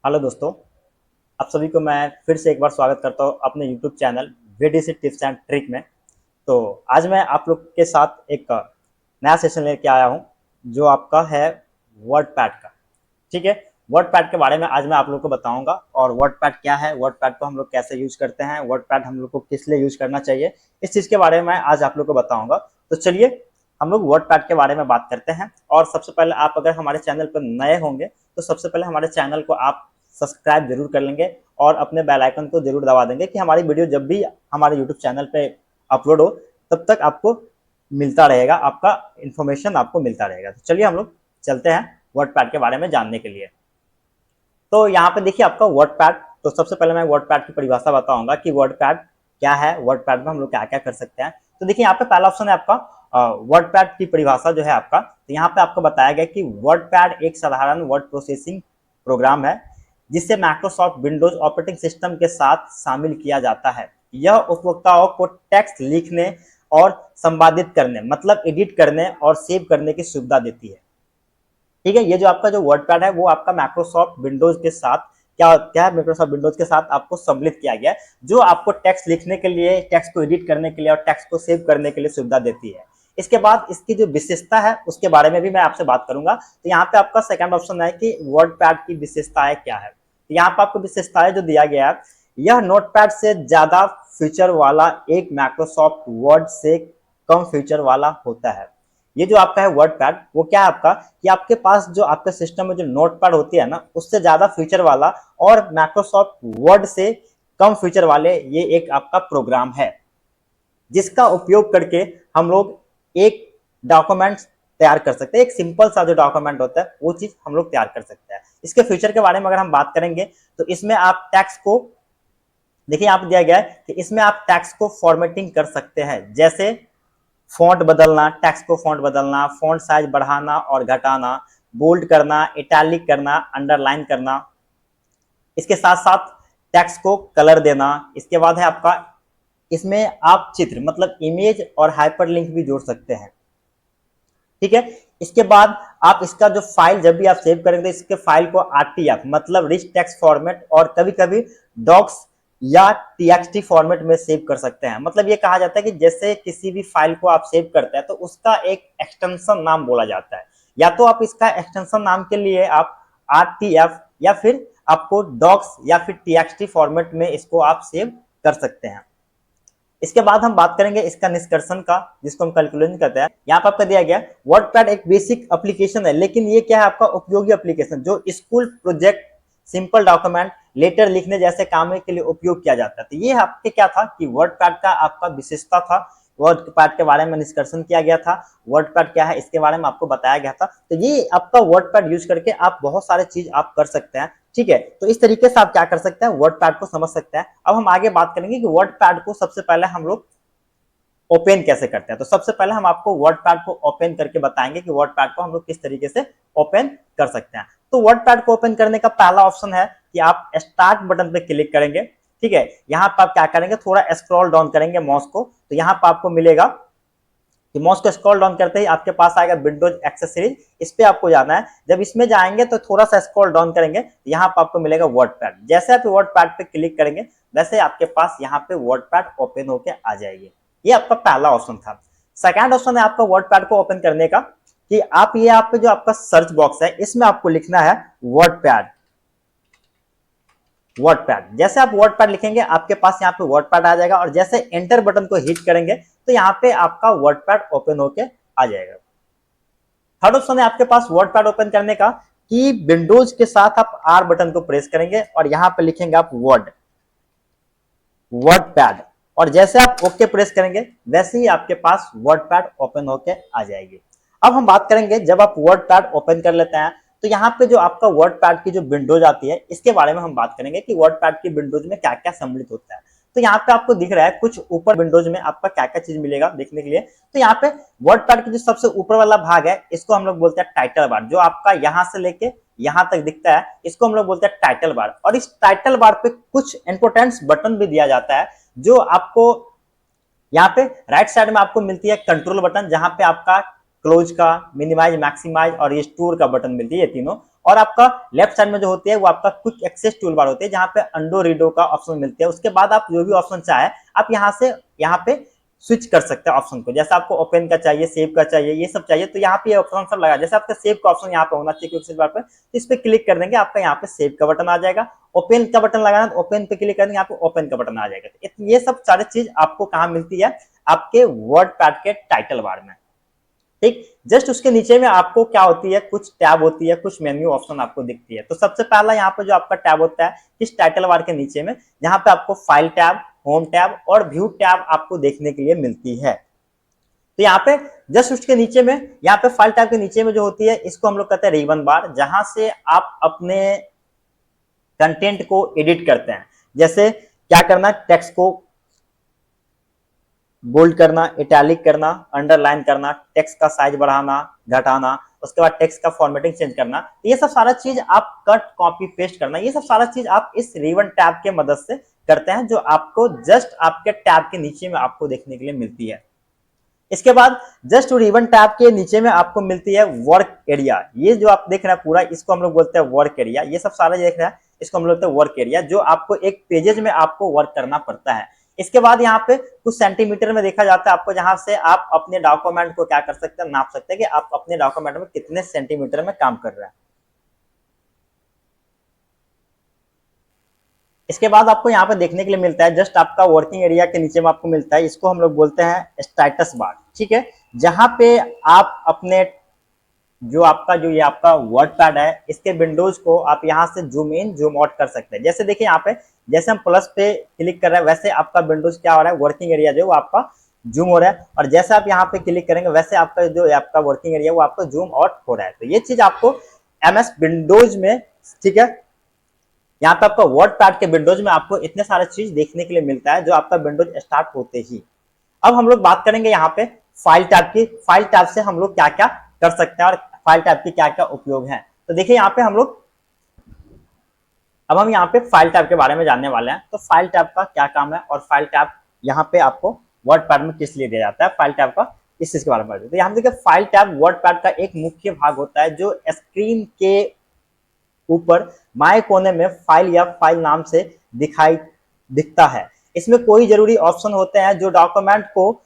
Hello दोस्तों। आप सभी को मैं फिर से एक बार स्वागत करता हूँ अपने YouTube channel VDC tips and trick में। तो आज मैं आप लोग के साथ एक नया सेशन लेके आया हूँ जो आपका है वर्डपैड का। ठीक है, वर्डपैड के बारे में आज मैं आप लोग को बताऊंगा और वर्डपैड क्या है, वर्डपैड को हम लोग कैसे यूज करते हैं, वर्डपैड हम लोग को किस लिए यूज करना चाहिए, इस चीज़ के बारे में मैं आज आप लोग को बताऊंगा। तो चलिए हम लोग वर्डपैड के बारे में बात करते हैं। और सबसे पहले आप अगर हमारे चैनल पर नए होंगे तो सबसे पहले हमारे चैनल को आप सब्सक्राइब जरूर कर लेंगे और अपने बेल आइकन को जरूर दबा देंगे कि हमारी वीडियो जब भी हमारे यूट्यूब चैनल पे अपलोड हो तब तक आपको मिलता रहेगा, आपका इन्फॉर्मेशन आपको मिलता रहेगा। तो चलिए हम लोग चलते हैं वर्डपैड के बारे में जानने के लिए। तो यहाँ पे देखिए आपका वर्डपैड। तो सबसे पहले मैं वर्डपैड की परिभाषा बताऊंगा कि वर्डपैड क्या है, वर्डपैड में हम लोग क्या क्या कर सकते हैं। तो देखिए यहाँ पे पहला ऑप्शन है आपका वर्डपैड की परिभाषा जो है आपका। तो यहाँ पे आपको बताया गया कि वर्डपैड एक साधारण वर्ड प्रोसेसिंग प्रोग्राम है जिसे माइक्रोसॉफ्ट विंडोज ऑपरेटिंग सिस्टम के साथ शामिल किया जाता है। यह उपभोक्ताओं को टेक्स्ट लिखने और संपादित करने मतलब एडिट करने और सेव करने की सुविधा देती है। ठीक है, ये जो आपका जो वर्डपैड है वो आपका माइक्रोसॉफ्ट विंडोज के साथ क्या क्या है, माइक्रोसॉफ्ट विंडोज के साथ आपको सम्मिलित किया गया है जो आपको टेक्स्ट लिखने के लिए, टेक्स्ट को एडिट करने के लिए और टेक्स्ट को सेव करने के लिए सुविधा देती है। इसके बाद इसकी जो विशेषता है उसके बारे में भी मैं आपसे बात करूंगा। तो यहाँ पे आपका सेकंड ऑप्शन है कि वर्डपैड की विशेषताएं क्या है। तो यहाँ पे आपको विशेषताएं जो दिया गया है, यह नोटपैड से ज्यादा फीचर वाला एक माइक्रोसॉफ्ट वर्ड से कम फीचर वाला होता है। ये जो आपका है वर्डपैड वो क्या है आपका कि आपके पास जो आपके सिस्टम में जो नोटपैड होती है ना उससे ज्यादा फीचर वाला और माइक्रोसॉफ्ट वर्ड से कम फीचर वाले ये एक आपका प्रोग्राम है जिसका उपयोग करके हम लोग एक डॉक्यूमेंट तैयार कर सकते हैं। एक सिंपल सा जो डॉक्यूमेंट होता है वो चीज हम लोग तैयार कर सकते हैं। इसके फीचर के बारे में अगर हम बात करेंगे तो इसमें आप टेक्स्ट को देखिए यहाँ पे दिया गया है कि इसमें आप टेक्स्ट को फॉर्मेटिंग कर सकते हैं, जैसे फॉन्ट बदलना, टेक्स्ट को फॉन्ट बदलना, फॉन्ट साइज बढ़ाना और घटाना, बोल्ड करना, इटैलिक करना, अंडरलाइन करना। इसके साथ साथ टेक्स्ट को कलर देना। इसके बाद है आपका इसमें आप चित्र मतलब इमेज और हाइपरलिंक भी जोड़ सकते हैं। ठीक है, इसके बाद आप इसका जो फाइल जब भी आप सेव करेंगे तो इसके फाइल को आरटीएफ मतलब रिच टेक्स्ट फॉर्मेट और कभी कभी डॉक्स या टीएक्सटी फॉर्मेट में सेव कर सकते हैं। मतलब ये कहा जाता है कि जैसे किसी भी फाइल को आप सेव करते हैं तो उसका एक एक्सटेंशन नाम बोला जाता है। या तो आप इसका एक्सटेंशन नाम के लिए आप आरटीएफ या फिर आपको डॉक्स या फिर टीएक्सटी फॉर्मेट में इसको आप सेव कर सकते हैं। इसके बाद हम बात करेंगे इसका निष्कर्षण का, जिसको हम कैलकुलेशन कहते हैं। यहाँ पर आपका दिया गया वर्डपैड एक बेसिक एप्लीकेशन है, लेकिन ये क्या है आपका उपयोगी एप्लीकेशन जो school project, simple document, letter लिखने जैसे काम के लिए उपयोग किया जाता है। तो ये आपके क्या था कि वर्डपैड का आपका विशेषता था, वर्डपैड के बारे में निष्कर्षण किया गया था, वर्डपैड क्या है इसके बारे में आपको बताया गया था। तो ये आपका वर्डपैड यूज करके आप बहुत सारे चीज आप कर सकते हैं। ठीक है, तो इस तरीके से आप क्या कर सकते हैं, वर्डपैड को समझ सकते हैं। अब हम आगे बात करेंगे कि वर्डपैड को सबसे पहले हम लोग ओपन कैसे करते हैं। तो सबसे पहले हम आपको वर्डपैड को ओपन करके बताएंगे कि वर्डपैड को हम लोग किस तरीके से ओपन कर सकते हैं। तो वर्डपैड को ओपन करने का पहला ऑप्शन है कि आप स्टार्ट बटन पे क्लिक करेंगे। ठीक है, यहाँ पर आप क्या करेंगे, थोड़ा स्क्रॉल डाउन करेंगे माउस को, तो यहाँ पर आपको मिलेगा कि माउस को स्क्रॉल डाउन करते ही आपके पास आएगा विंडोज एक्सेसरीज। इस पे आपको जाना है। जब इसमें जाएंगे तो थोड़ा सा स्क्रॉल डाउन करेंगे, यहाँ पर आपको मिलेगा वर्डपैड। जैसे आप वर्डपैड पे क्लिक करेंगे वैसे आपके पास यहाँ पे वर्डपैड ओपन होके आ जाएगी। ये आपका पहला ऑप्शन था। सेकंड ऑप्शन है आपका वर्डपैड को ओपन करने का कि आप ये आप जो आपका सर्च बॉक्स है इसमें आपको लिखना है वर्डपैड। वर्डपैड जैसे आप वर्डपैड लिखेंगे आपके पास यहाँ पे वर्डपैड आ जाएगा और जैसे एंटर बटन को हिट करेंगे तो यहाँ पे आपका वर्डपैड ओपन होके आ जाएगा। थर्ड ऑप्शन है आपके पास वर्डपैड ओपन करने का कि विंडोज के साथ आप आर बटन को प्रेस करेंगे और यहाँ पे लिखेंगे आप वर्डपैड और जैसे आप ओके प्रेस करेंगे वैसे ही आपके पास वर्डपैड ओपन होके आ जाएगी। अब हम बात करेंगे जब आप वर्डपैड ओपन कर लेते हैं तो यहाँ पे जो आपका वर्डपैड की जो विंडोज आती है इसके बारे में हम बात करेंगे कि वर्डपैड की विंडोज में क्या क्या सम्मिलित होता है। तो यहाँ पे आपको दिख रहा है कुछ ऊपर विंडोज में आपका क्या क्या चीज मिलेगा देखने के लिए। तो यहाँ पे वर्डपैड की जो सबसे ऊपर वाला भाग है इसको हम लोग बोलते हैं टाइटल बार, जो आपका यहाँ से लेके यहाँ तक दिखता है इसको हम लोग बोलते हैं टाइटल बार। और इस टाइटल बार पे कुछ इंपोर्टेंट बटन भी दिया जाता है जो आपको यहाँ पे राइट साइड में आपको मिलती है कंट्रोल बटन, जहां पे आपका क्लोज का, मिनिमाइज, मैक्सिमाइज और रिस्टोर का बटन मिलती है ये तीनों। और आपका लेफ्ट साइड में जो होती है वो आपका क्विक एक्सेस टूल बार होती है, जहां पे अंडो रीडो का ऑप्शन मिलते हैं। उसके बाद आप जो भी ऑप्शन चाहे आप यहाँ पे स्विच कर सकते हैं ऑप्शन को, जैसे आपको ओपन का चाहिए, सेव का चाहिए, ये सब चाहिए तो यहाँ पे ये ऑप्शन सब लगा। जैसे आपका सेव का ऑप्शन यहाँ पे होना चाहिए क्विक एक्सेस बार पे, तो इस पे क्लिक कर देंगे, आपका यहाँ पे सेव का बटन आ जाएगा। ओपन का बटन लगाना तो ओपन पे क्लिक कर देंगे, यहाँ पे ओपन का बटन आ जाएगा। ये सब सारी चीज आपको कहाँ मिलती है, आपके वर्ड पैड के टाइटल बार में। ठीक, जस्ट उसके नीचे में आपको क्या होती है, कुछ टैब होती है, कुछ मेन्यू ऑप्शन आपको दिखती है। तो सबसे पहला यहाँ पे जो आपका टैब होता है इस टाइटल बार के नीचे में, जहां पे आपको फाइल टैब, होम टैब और व्यू टैब आपको देखने के लिए मिलती है। तो यहाँ पे जस्ट उसके नीचे में, यहाँ पे फाइल टैब के नीचे में जो होती है इसको हम लोग कहते हैं रिबन बार, जहां से आप अपने कंटेंट को एडिट करते हैं। जैसे क्या करना, टेक्स्ट को बोल्ड करना, इटैलिक करना, अंडरलाइन करना, टेक्स्ट का साइज बढ़ाना घटाना, उसके बाद टेक्स्ट का फॉर्मेटिंग चेंज करना, ये सब सारा चीज आप कट कॉपी पेस्ट करना, ये सब सारा चीज आप इस रिबन टैब के मदद से करते हैं, जो आपको जस्ट आपके टैब के नीचे में आपको देखने के लिए मिलती है। इसके बाद जस्ट रिबन टैब के नीचे में आपको मिलती है वर्क एरिया। ये जो आप देख रहे हैं पूरा, इसको हम लोग बोलते हैं वर्क एरिया। ये सब सारा देख रहे हैं, इसको हम लोग बोलते हैं वर्क एरिया, जो आपको एक पेजेज में आपको वर्क करना पड़ता है। इसके बाद यहाँ पे कुछ सेंटीमीटर में देखा जाता है आपको, जहां से आप अपने डॉक्यूमेंट को क्या कर सकते हैं, नाप सकते हैं कि आप अपने डॉक्यूमेंट में कितने सेंटीमीटर में काम कर रहे हैं। इसके बाद आपको यहाँ पे देखने के लिए मिलता है जस्ट आपका वर्किंग एरिया के नीचे में आपको मिलता है, इसको हम लोग बोलते हैं स्टेटस बार। ठीक है, जहां पे आप अपने जो आपका जो ये आपका वर्ड पैड है इसके विंडोज को आप यहाँ से जूम इन जूम आउट कर सकते हैं। जैसे देखिए यहाँ पे जैसे हम प्लस पे क्लिक कर रहे हैं वैसे आपका विंडोज क्या हो रहा है, वर्किंग एरिया जो वो आपका जूम हो रहा है, और जैसे आप यहाँ पे क्लिक करेंगे वैसे आपका जो आपका वर्किंग एरिया वो आपको जूम आउट हो रहा है। तो ये चीज आपको MS विंडोज में, ठीक है, यहाँ पे आपका वर्ड पैड के विंडोज में आपको इतने सारे चीज देखने के लिए मिलता है जो आपका विंडोज स्टार्ट होते ही। अब हम लोग बात करेंगे यहाँ पे फाइल टैब की। फाइल टैब से हम लोग क्या क्या कर सकते हैं और फाइल टैब की क्या क्या उपयोग है। तो देखिए यहाँ पे हम यहाँ पे फाइल टैब के बारे में जानने वाले हैं। तो फाइल टैब का क्या काम है और फाइल टैब यहाँ पे आपको वर्ड पैड में किस लिए दिया जाता है, फाइल टैब का इस चीज के बारे में। तो यहाँ देखिए फाइल टैब वर्ड पैड का एक मुख्य भाग होता है जो स्क्रीन के ऊपर बाएं कोने में फाइल या फाइल नाम से दिखता है। इसमें कोई जरूरी ऑप्शन होते हैं जो डॉक्यूमेंट को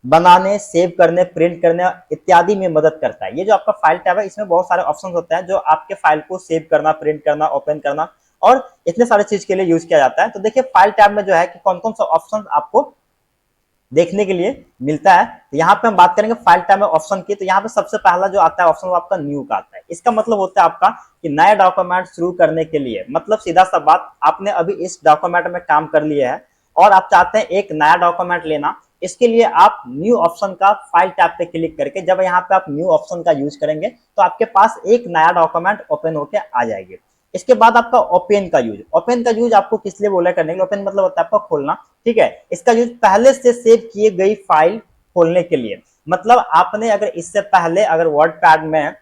बनाने, सेव करने, प्रिंट करने इत्यादि में मदद करता है। ये जो आपका फाइल टैब है इसमें बहुत सारे ऑप्शन होते हैं जो आपके फाइल को सेव करना, प्रिंट करना, ओपन करना और इतने सारे चीज के लिए यूज किया जाता है। तो देखिए फाइल टैब में जो है कि कौन कौन सा ऑप्शन आपको देखने के लिए मिलता है। तो यहाँ पे हम बात करेंगे फाइल टैब में ऑप्शन की। तो यहाँ पे सबसे पहला जो आता है ऑप्शन वो आपका न्यू का आता है। इसका मतलब होता है आपका कि नया डॉक्यूमेंट शुरू करने के लिए, मतलब सीधा सा बात, आपने अभी इस डॉक्यूमेंट में काम कर लिया है और आप चाहते हैं एक नया डॉक्यूमेंट लेना। इसके लिए आप न्यू ऑप्शन का फाइल टैब पे क्लिक करके जब यहाँ पे आप न्यू ऑप्शन का यूज करेंगे तो आपके पास एक नया डॉक्यूमेंट ओपन होके आ जाएगी। इसके बाद आपका ओपन का यूज आपको किस लिए बोला करने के लिए, ओपन मतलब होता है आपका खोलना। ठीक है, इसका यूज पहले से सेव किए गई फाइल खोलने के लिए, मतलब आपने अगर इससे पहले अगर वर्ड पैड में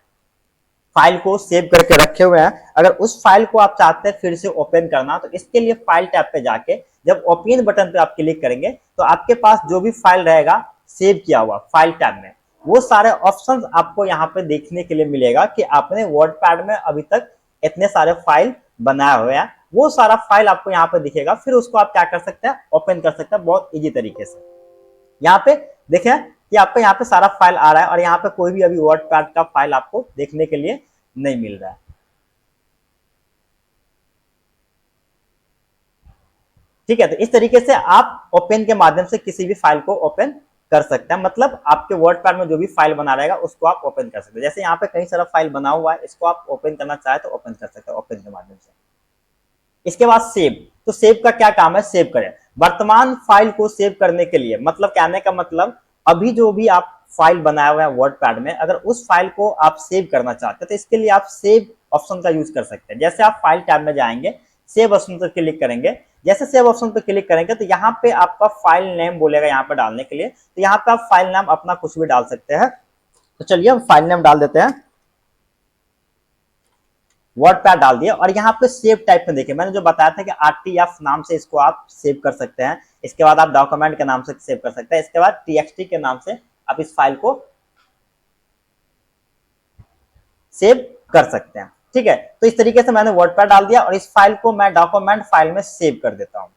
फाइल को सेव करके रखे हुए हैं, अगर उस फाइल को आप चाहते हैं फिर से ओपन करना, तो इसके लिए फाइल टैब पे जाके जब ओपन बटन पे आप क्लिक करेंगे तो आपके पास जो भी फाइल रहेगा सेव किया हुआ फाइल टैब में, वो सारे ऑप्शंस आपको यहाँ पे देखने के लिए मिलेगा कि आपने वर्ड पैड में अभी तक इतने सारे फाइल बनाए हुए हैं। वो सारा फाइल आपको यहाँ पे दिखेगा, फिर उसको आप क्या कर सकते हैं, ओपन कर सकते हैं बहुत इजी तरीके से। यहाँ पे देखें कि आपको यहाँ पे सारा फाइल आ रहा है और यहाँ पे कोई भी अभी वर्ड पैड का फाइल आपको देखने के लिए नहीं मिल रहा है। ठीक है, तो इस तरीके से आप ओपन के माध्यम से किसी भी फाइल को ओपन कर सकते हैं, मतलब आपके वर्ड पैड में जो भी फाइल बना रहेगा उसको आप ओपन कर सकते हैं। जैसे यहाँ पे कई सारा फाइल बना हुआ है, इसको आप ओपन करना चाहे तो ओपन कर सकते हैं ओपन के माध्यम से। इसके बाद सेव, तो सेव का क्या काम है, सेव करें वर्तमान फाइल को सेव करने के लिए, मतलब कहने का मतलब अभी जो भी आप फाइल बनाया हुआ है वर्ड पैड में, अगर उस फाइल को आप सेव करना चाहते हैं तो इसके लिए आप सेव ऑप्शन का यूज कर सकते हैं। जैसे आप फाइल टैब में जाएंगे, सेव ऑप्शन पर क्लिक करेंगे, जैसे सेव ऑप्शन पर क्लिक करेंगे तो यहाँ पे आपका फाइल नेम बोलेगा यहाँ पे डालने के लिए, तो यहाँ पे आप फाइल नाम अपना कुछ भी डाल सकते हैं। तो चलिए हम फाइल नेम डाल देते हैं, वर्ड पैड डाल दिया और यहाँ पे सेव टाइप में देखिए मैंने जो बताया था कि RTF नाम से इसको आप सेव कर सकते हैं। इसके बाद आप डॉक्यूमेंट के नाम से सेव कर सकते हैं, इसके बाद TXT के नाम से आप इस फाइल को सेव कर सकते हैं। ठीक है, तो इस तरीके से मैंने वर्डपैड डाल दिया और इस फाइल को मैं डॉक्यूमेंट फाइल में सेव कर देता हूं।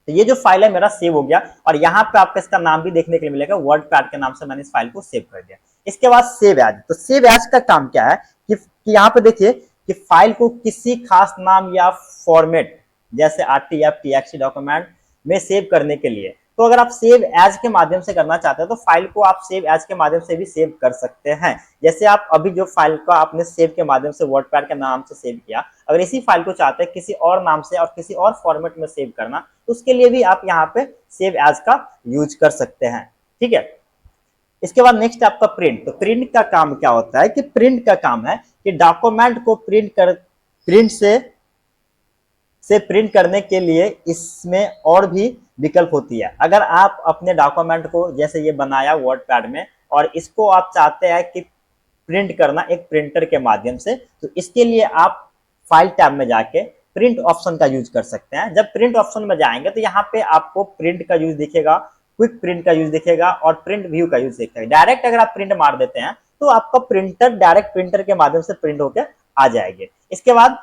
तो ये जो फाइल है मेरा सेव हो गया और यहाँ पे आपको इसका नाम भी देखने के लिए मिलेगा, वर्डपैड के नाम से मैंने इस फाइल को सेव कर दिया। इसके बाद सेव एज, तो सेव एज का काम क्या है कि यहाँ पे देखिए कि फाइल को किसी खास नाम या फॉर्मेट जैसे आरटीएफ टीएक्सटी डॉक्यूमेंट में सेव करने के लिए, तो अगर आप सेव एज के माध्यम से करना चाहते हैं तो फाइल को आप सेव एज के माध्यम से भी सेव कर सकते हैं। जैसे आप अभी जो फाइल को आपने सेव के माध्यम से वर्डपैड के नाम से सेव किया, अगर इसी फाइल को चाहते हैं किसी और नाम से और किसी और फॉर्मेट में सेव करना, तो उसके लिए भी आप यहाँ पे सेव एज का यूज कर सकते हैं। ठीक है, इसके बाद नेक्स्ट आपका प्रिंट। तो प्रिंट का काम क्या होता है कि प्रिंट का काम है कि डॉक्यूमेंट को प्रिंट से प्रिंट करने के लिए इसमें और भी विकल्प होती है। अगर आप अपने डॉक्यूमेंट को जैसे ये बनाया वर्डपैड में और इसको आप चाहते हैं कि प्रिंट करना एक प्रिंटर के माध्यम से, तो इसके लिए आप फाइल टैब में जाके प्रिंट ऑप्शन का यूज कर सकते हैं। जब प्रिंट ऑप्शन में जाएंगे तो यहाँ पे आपको प्रिंट का यूज दिखेगा, क्विक प्रिंट का यूज दिखेगा और प्रिंट व्यू का यूज दिखेगा। डायरेक्ट अगर आप प्रिंट मार देते हैं तो आपका प्रिंटर डायरेक्ट प्रिंटर के माध्यम से प्रिंट होकर आ जाएंगे। इसके बाद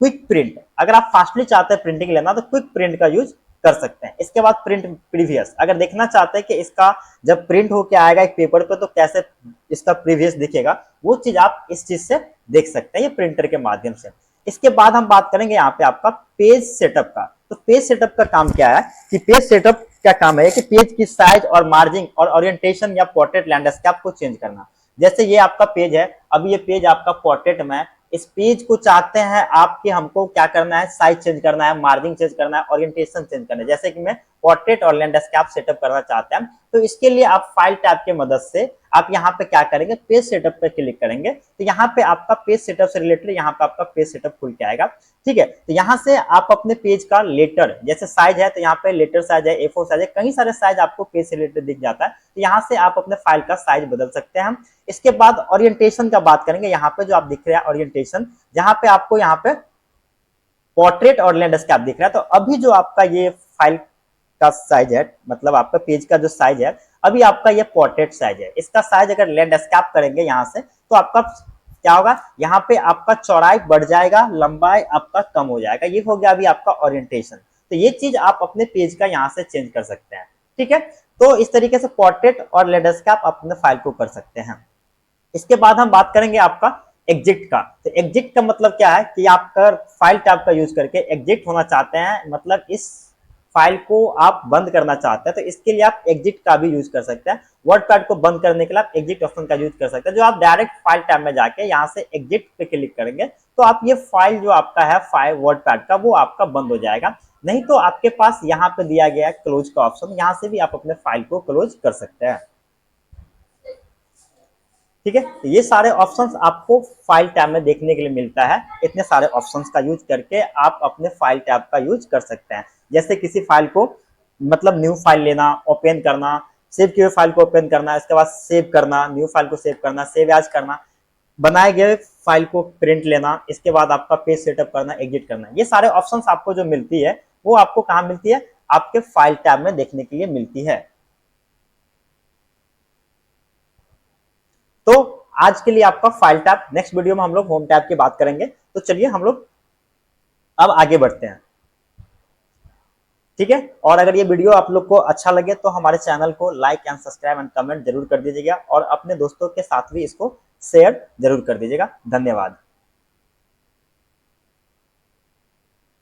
क्विक प्रिंट, अगर आप फास्टली चाहते हैं प्रिंटिंग लेना तो क्विक प्रिंट का यूज कर सकते हैं। इसके बाद प्रिंट प्रीवियस, अगर देखना चाहते हैं कि इसका जब प्रिंट होके आएगा एक पेपर पे तो कैसे इसका प्रीवियस दिखेगा, वो चीज आप इस चीज से देख सकते हैं ये प्रिंटर के माध्यम से। इसके बाद हम बात करेंगे यहाँ पे आपका पेज सेटअप का। तो पेज सेटअप का काम क्या है कि पेज सेटअप का काम है कि पेज की साइज और मार्जिन और ओरिएंटेशन या पोर्ट्रेट लैंडस्केप को चेंज करना। जैसे ये आपका पेज है, अभी ये पेज आपका पोर्ट्रेट में, इस पेज को चाहते हैं आपके हमको क्या करना है, साइज चेंज करना है, मार्जिन चेंज करना है, ओरिएंटेशन चेंज करना है। जैसे कि मैं पोर्ट्रेट और लैंडस्केप सेटअप करना चाहते हैं, तो इसके लिए आप फाइल टैब की मदद से आप यहाँ पे क्या करेंगे, पेज सेटअप पे क्लिक करेंगे तो यहाँ पे आपका पेज सेटअप से रिलेटेड यहाँ पे आपका पेज सेटअप खुल के आएगा। ठीक है, तो यहाँ से आप अपने पेज का लेटर जैसे साइज है तो यहाँ पे लेटर साइज है, A4 साइज है, कई सारे साइज आपको पेज से रिलेटेड दिख जाता है, तो यहाँ से आप अपने फाइल का साइज बदल सकते हैं। इसके बाद ओरिएंटेशन का बात करेंगे। यहाँ पे जो आप दिख रहे हैं ओरिएंटेशन, जहाँ पे आपको यहाँ पे पोर्ट्रेट और लैंडस्केप दिख रहा है, तो अभी जो आपका ये फाइल का साइज है, मतलब आपका पेज का जो साइज है अभी आपका ये पोर्ट्रेट साइज है। इसका साइज अगर लैंडस्केप करेंगे यहाँ से तो आपका क्या होगा, यहाँ पे आपका चौड़ाई बढ़ जाएगा, लंबाई आपका कम हो जाएगा। ये हो गया अभी आपका ओरिएंटेशन। तो ये चीज आप अपने पेज का यहाँ से चेंज कर सकते हैं। ठीक है, तो इस तरीके से पोर्ट्रेट और लैंडस्केप अपने फाइल को कर सकते हैं। इसके बाद हम बात करेंगे आपका एग्जिट का। तो एग्जिट का मतलब क्या है कि आप अगर फाइल टैब का यूज करके एग्जिट होना चाहते हैं, मतलब इस फाइल को आप बंद करना चाहते हैं, तो इसके लिए आप एग्जिट का भी यूज कर सकते हैं। वर्डपैड को बंद करने के लिए आप एग्जिट ऑप्शन का यूज कर सकते हैं। जो आप डायरेक्ट फाइल टैब में जाके यहाँ से एग्जिट पे क्लिक करेंगे तो आप ये फाइल जो आपका है फाइल वर्डपैड का वो आपका बंद हो जाएगा। नहीं तो आपके पास यहाँ पे दिया गया है क्लोज का ऑप्शन, यहाँ से भी आप अपने फाइल को क्लोज कर सकते हैं। ठीक है, तो ये सारे ऑप्शंस आपको फाइल टैब में देखने के लिए मिलता है। इतने सारे ऑप्शंस का यूज करके आप अपने फाइल टैब का यूज कर सकते हैं। जैसे किसी फाइल को मतलब न्यू फाइल लेना, ओपन करना, सेव किए हुए फाइल को ओपन करना, इसके बाद सेव करना, न्यू फाइल को सेव करना, सेव एज करना, बनाए गए फाइल को प्रिंट लेना, इसके बाद आपका पेज सेटअप करना, एग्जिट करना, ये सारे ऑप्शंस आपको जो मिलती है वो आपको कहाँ मिलती है, आपके फाइल टैब में देखने के लिए मिलती है। तो आज के लिए आपका फाइल टैब, नेक्स्ट वीडियो में हम लोग होम टैब की बात करेंगे। तो चलिए हम लोग अब आगे बढ़ते हैं। ठीक है, और अगर ये वीडियो आप लोग को अच्छा लगे तो हमारे चैनल को like and subscribe and comment जरूर कर दीजिएगा और अपने दोस्तों के साथ भी इसको शेयर जरूर कर दीजिएगा। धन्यवाद।